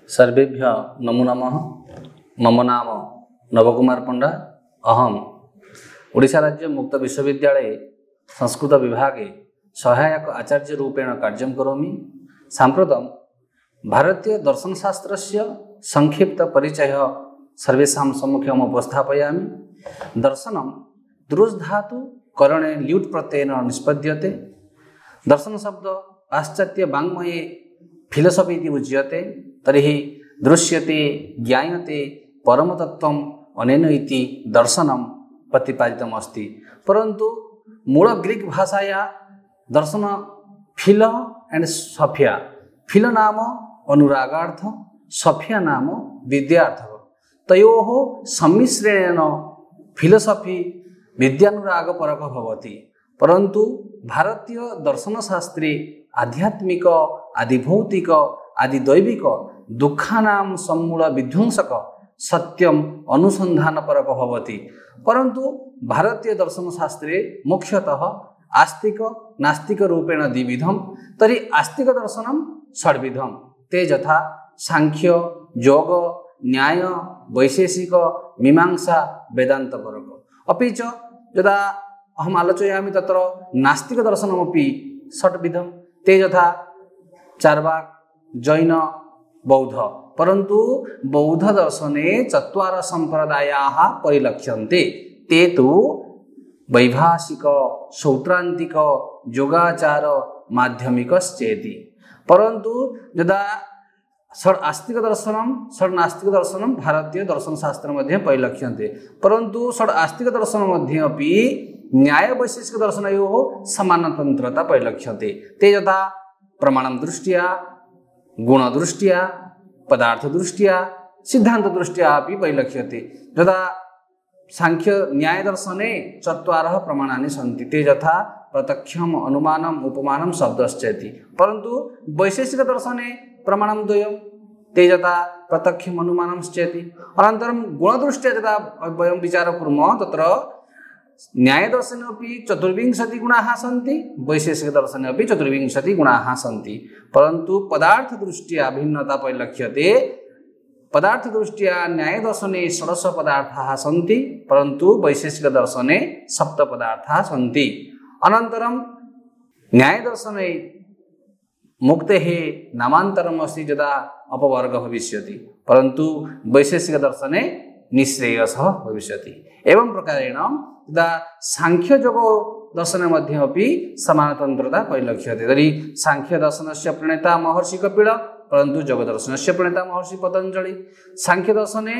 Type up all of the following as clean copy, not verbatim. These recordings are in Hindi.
सर्वेभ्य नमो नमः। मम नाम नवकुमार पंडा। अहम ओडिशा राज्य मुक्त विश्वविद्यालय संस्कृत विभागे सहायक आचार्य रूपेण कार्यं करोमि। साम्प्रतं भारतीय दर्शनशास्त्रस्य संक्षिप्त परिचय सर्वेषां सम्मुखे उपस्थापयामि। दर्शनं दृश् धातु करणे ल्युट् प्रत्ययेन निष्पद्यते। दर्शन शब्द पाश्चात्य वाङ्मये फिलोसफी इति उच्यते। तर्हि दृश्यते ज्ञायते परमतत्त्वम् अनेन इति दर्शनं प्रतिपादितम् अस्ति। परन्तु मूल ग्रीक भाषाया दर्शन फिल एंड सफिया। फिल नाम अनुरागार्थ, सफिया नाम विद्यार्थ। तयोः सम्मिश्रणेन फिलोसफी विद्यानुरागपरक भवति। परन्तु भारतीय दर्शनशास्त्रे आध्यात्मिक आदिभौतिक आदिदैविक दुःखानां सम्मूल विध्वंसक सत्यम अनुसंधानपरक भवति। परन्तु भारतीय दर्शनशास्त्रे मुख्यतः आस्तिक नास्तिक रूपेण द्विविधम्। तर्हि आस्तिक दर्शनं षड्विधम्। ते यथा सांख्य योग न्याय वैशेषिक मीमांसा वेदान्तपरक। अपि च यदा अहम् आलोचयामि तत्र नास्तिक दर्शनमपि षड्विधम्। ते यथा चार्वाक जैन बौद्ध। परन्तु बौद्ध दर्शने चत्वार संप्रदायाः परिलक्ष्यन्ते। ते तु वैभाषिक सौत्रान्तिक योगाचार माध्यमिकश्चेति। परन्तु यदा षड् आस्तिक दर्शनं षड् नास्तिक दर्शनं भारतीय दर्शनशास्त्र मध्ये परिलक्ष्यन्ते। परन्तु षड् आस्तिक दर्शन मध्ये अपि न्याय वैशेषिक दर्शनयोः समानतन्त्रता परिलक्ष्यते। ते यथा प्रमाणं दृष्ट्या गुणदृष्ट्या पदार्थदृष्ट्या सिद्धान्तदृष्ट्या अपि परिलक्ष्यते। यदा सांख्य न्याय दर्शने चत्वारः प्रमाणानि सन्ति। ते यथा प्रत्यक्षम् अनुमानम् उपमानं शब्दश्चेति। परन्तु वैशेषिक दर्शने प्रमाणं द्वयं। ते यथा प्रत्यक्षम् अनुमानश्चेति। अनन्तरं गुणदृष्ट्या यदा वयं विचारं कुर्मः तत्र न्यायदर्शने अपि 24 गुणाः सन्ति, वैशेषिक दर्शने अपि 24 गुणाः सन्ति। परन्तु पदार्थदृष्ट्या भिन्नता परिलक्ष्यते। पदार्थदृष्ट्या न्यायदर्शने 16 पदार्थाः सन्ति, परन्तु वैशेषिक दर्शने 7 पदार्थाः सन्ति। अनन्तरं न्यायदर्शने मुक्तेः नामान्तरम् अस्ति यदा अपवर्गः भविष्यति, परन्तु वैशेषिक दर्शने निःश्रेयसः भविष्यति। एवं प्रकारेण यदा सांख्ययोग दर्शने मध्ये अपि समानतन्त्रता परिलक्ष्यते। तर्हि सांख्यदर्शनस्य प्रणेता महर्षि कपिल, परन्तु योगदर्शनस्य प्रणेता महर्षि पतञ्जलि। सांख्यदर्शने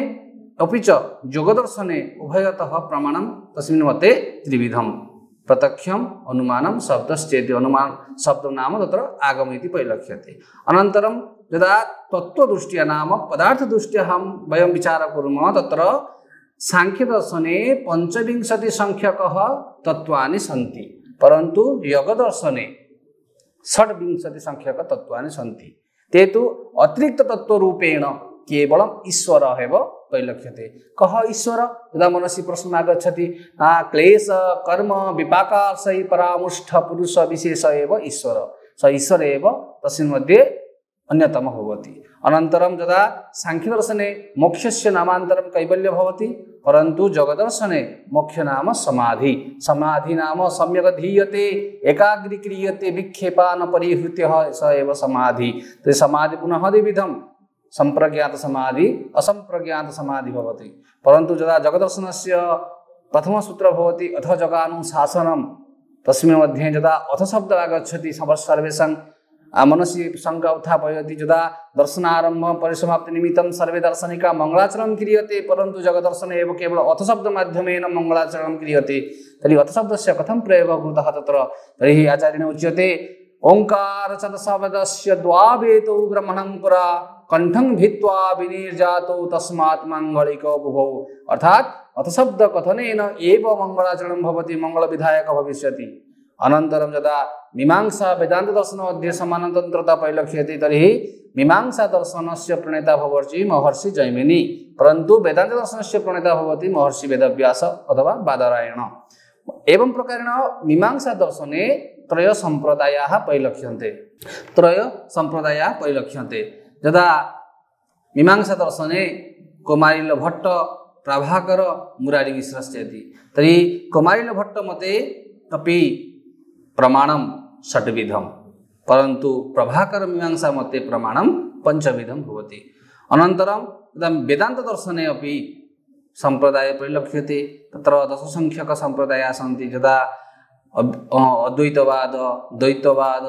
अपि च योगदर्शने उभयतः प्रमाणं तस्मिन् मते त्रिविधम्। प्रत्यक्षम् अनुमानं शब्दश्चेति। अनुमान शब्द नाम तत्र आगम इति परिलक्ष्यते। अनन्तरं यदा तत्त्वदृष्ट्या नाम पदार्थदृष्ट्या वयं विचारं कुर्मः तत्र सांख्यदर्शने 25 संख्यकः तत्त्वानि सन्ति, परन्तु योगदर्शने 26 संख्यक तत्त्वानि सन्ति। ते तु अतिरिक्त तत्त्वरूपेण केवलम् ईश्वरः एव परिलक्ष्यते। कः ईश्वर? यदा मनसि प्रश्नः आगच्छति, क्लेश कर्म विपाकाशै परामुष्ठ पुरुष विशेष एव ईश्वर। स ईश्वर एव तस्मिन् मध्ये अन्यतमः भवति। अनन्तरं यदा सांख्यदर्शने मोक्षस्य नामान्तरं कैवल्य भवति, परन्तु योगदर्शने मोक्ष नाम समाधि। समाधि नाम सम्यक् धीयते एकाग्रीक्रियते विक्षेपा न परिहृत्य स एव समाधि। तर्हि समाधि पुनः द्विविधं, सम्प्रज्ञात समाधि असम्प्रज्ञात समाधि भवति। परन्तु यदा जगदर्शनस्य प्रथमसूत्रं भवति अथ जगानुशासनं, तस्मिन् मध्ये यदा अथ शब्दः आगच्छति सर्वेषां मनसि शङ्का उत्थापयति। यदा दर्शनारम्भ परिसमाप्तिनिमित्तं सर्वे दार्शनिका मङ्गलाचरणं क्रियते, परन्तु जगदर्शने एव केवल अथ शब्दमाध्यमेन मङ्गलाचरणं क्रियते। तर्हि अथ शब्दस्य कथं प्रयोगः कृतः तत्र? तर्हि आचार्येण उच्यते ओङ्कारचतशब्दस्य द्वावेतौ ब्रह्मणं पुरा कंठं भित्वा विनिर्जातौ तस्मात् माङ्गलिको बुभौ। अर्थात् अथ शब्द कथनेन एव मङ्गलाचरणं भवति, मङ्गलविधायक भविष्यति। अनन्तरं यदा मीमांसा वेदांत दर्शन मध्ये समानतन्त्रता परिलक्ष्यते, तर्हि मीमांसा दर्शनस्य प्रणेता भवति महर्षि जैमिनी, परन्तु वेदांत दर्शनस्य प्रणेता भवति महर्षि वेदव्यास अथवा बादरायण। एवं प्रकारेण मीमांसा दर्शने त्रय संप्रदायाः परिलक्ष्यन्ते। त्रय संप्रदायाः परिलक्ष्यन्ते। यदा मीमांसा दर्शने कुमारिल भट्ट प्रभाकर मुरारी मिश्रश्चेति तर्हि कुमारिल भट्ट मते अपि प्रमाणं षड्विधं परन्तु प्रभाकर मीमांसा मते प्रमाणं पंचविधं भवति। अनन्तरं इदं वेदान्त दर्शने अपि संप्रदाय परिलक्ष्यते। तत्र दशसंख्यक संप्रदायाः सन्ति यदा अद्वैतवाद द्वैतवाद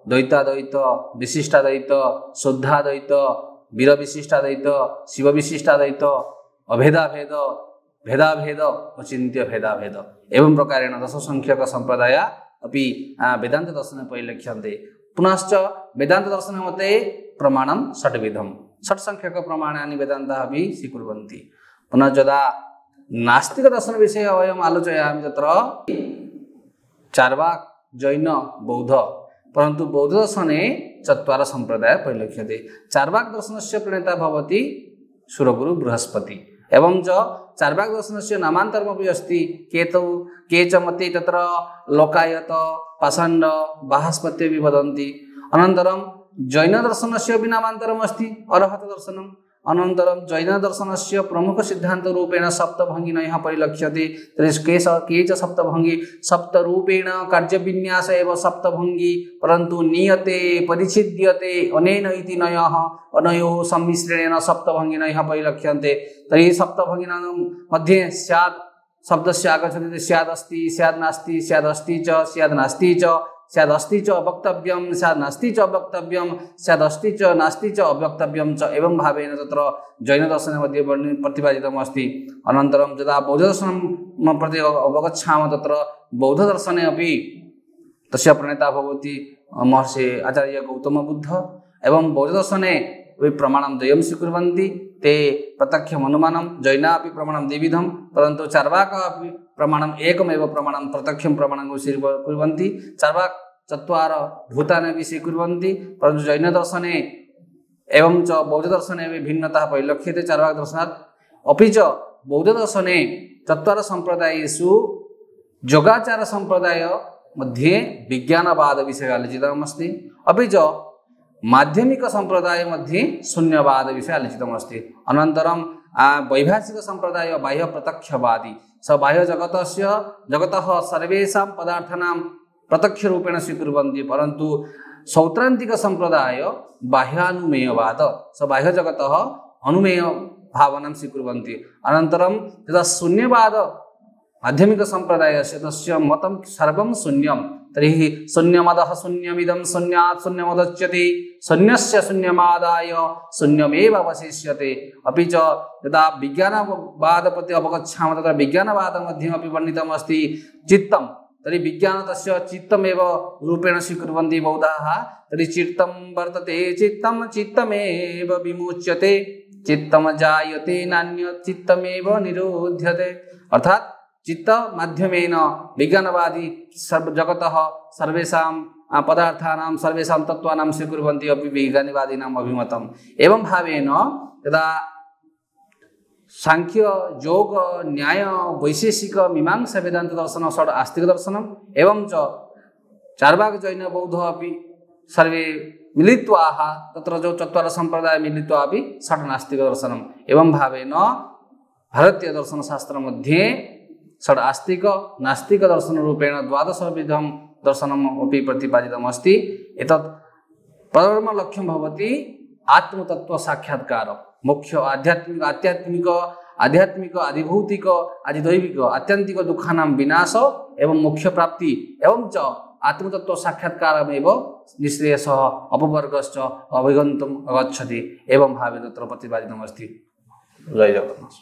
द्वैताद्वैत विशिष्टाद्वैत शुद्धाद्वैत वीर विशिष्टाद्वैत शिव विशिष्टाद्वैत अभेदाभेद भेदाभेद अचिन्त्य भेदाभेद एवं प्रकारेण दशसंख्यक संप्रदाय अपि वेदान्त दर्शने परिलक्ष्यन्ते। पुनश्च वेदान्त दर्शने मते प्रमाणं षड्विधं षट्संख्यक प्रमाणानि वेदान्ताः अपि स्वीकुर्वन्ति। पुनः यदा नास्तिक दर्शन विषये वयम् आलोचयामि तत्र चार्वाक जैन बौद्ध परन्तु बौद्ध दर्शने चत्वार संप्रदाय परिलक्ष्यते। चार्वाक दर्शनस्य प्रणेता भवति सुरगुरु बृहस्पति एवं च चार्वाक दर्शनस्य नामान्तरमपि अस्ति के च मते तत्र लोकायत पाषाण्ड बाहस्पत्यपि वदन्ति। अनन्तरं जैन दर्शनस्य अपि नामान्तरम् अस्ति अरहत दर्शनम्। अनन्तरं जैन दर्शनस्य प्रमुख सिद्धांत रूपेण सप्तभंगिनयः परिलक्ष्यते। के च सप्तभंगी सप्तरूपेण कार्यविन्यास एव सप्तभंगी परन्तु नियते परिच्छिद्यते अनेन इति नयः अनयोः सम्मिश्रणेन सप्तभंगिनयः परिलक्ष्यन्ते। तर्हि सप्तभंगिनां मध्ये स्यात् शब्दस्य आगच्छति स्यात् अस्ति स्यात् नास्ति स्यात् अस्ति च स्यात् नास्ति च स्यात् अस्ति च वक्तव्यं स्यात् नास्ति च वक्तव्यं स्यात् अस्ति च नास्ति च अवक्तव्यं च एवं भावेन तत्र जैन दर्शने मध्ये प्रतिपादितम् अस्ति। अनन्तरं यदा बौद्ध दर्शनं प्रति अवगच्छामः तत्र बौद्ध दर्शने अपि तस्य प्रणेता भवति महर्षि आचार्य गौतम बुद्ध एवं बौद्ध दर्शने प्रमाणं द्वयं स्वीकुर्वन्ति ते प्रत्यक्षम् अनुमानं जैना अपि प्रमाणं द्विविधं परन्तु चार्वाकाः अपि प्रमाणम् एकमेव प्रमाणं प्रत्यक्षं प्रमाणं स्वीकुर्वन्ति। चार्वाक चत्वार भूतानि अपि स्वीकुर्वन्ति परन्तु जैन दर्शने एवं च बौद्ध दर्शने अपि भिन्नता परिलक्ष्यते चार्वाक दर्शनात्। अपि च बौद्ध दर्शने चत्वार सम्प्रदायेषु योगाचार सम्प्रदाय मध्ये विज्ञानवाद विषये आलोचितमस्ति। अपि च माध्यमिक संप्रदाय मध्ये शून्यवाद विषय आलोचितमस्ति। अनन्तरं वैभाषिक संप्रदाय बाह्य प्रत्यक्षवादी स बाह्य जगतः सर्वेषां पदार्थानां प्रत्यक्ष रूपेण स्वीकुर्वन्ति परन्तु सौत्रान्तिक संप्रदाय बाह्यानुमेयवाद स बाह्य जगतः अनुमेय भावनां स्वीकुर्वन्ति। अनन्तरं यदा शून्यवाद माध्यमिक संप्रदायस्य तस्य मतं सर्वं शून्यं तर्हि शून्यमदः शून्यमिदं शून्यात् शून्यमुदच्यते शून्यस्य शून्यमादाय शून्यमेव अवशिष्यते। अपि च यदा विज्ञानवादप्रति अवगच्छामः तत्र विज्ञानवादमध्येमपि वर्णितम् अस्ति चित्तं तर्हि विज्ञान तस्य चित्तमेव रूपेण स्वीकुर्वन्ति बौद्धाः। तर्हि चित्तं वर्तते चित्तं चित्तमेव विमुच्यते चित्तं जायते नान्यत् चित्तमेव निरोध्यते। अर्थात चित्त माध्यमेन विज्ञानवादी जगतः सर्वेषां पदार्थानां सर्वेषां तत्त्वानां स्वीकुर्वन्ति अपि विज्ञानवादिनाम् अभिमतम्। एवं भावेन यदा सांख्य योग न्याय वैशेषिक मीमांसा वेदांत दर्शन षड् आस्तिक दर्शनम् एवं च चार्वाक जैन बौद्ध अपि सर्वे मिलित्वा तत्र जो चत्वार सम्प्रदाय मिलित्वा अपि षड् नास्तिक दर्शनम्। एवं भावेन भारतीय दर्शनशास्त्र मध्ये षड् आस्तिक नास्तिक दर्शन रूपेण द्वादशविधं दर्शनम् अपि प्रतिपादितम् अस्ति। एतत् परम लक्ष्यं भवति आत्मतत्व साक्षात्कार मुख्य आध्यात्मिक आदिभौतिक आदिदैविक आत्यन्तिक दुःखानां विनाश एवं मोक्ष प्राप्ति एवं च आत्मतत्व साक्षात्कारमेव निःश्रेयसः अपवर्गश्च अभिगन्तुम् अगच्छति एवं भावेन तत्र प्रतिपादितम् अस्ति। जय जगन्नाथ।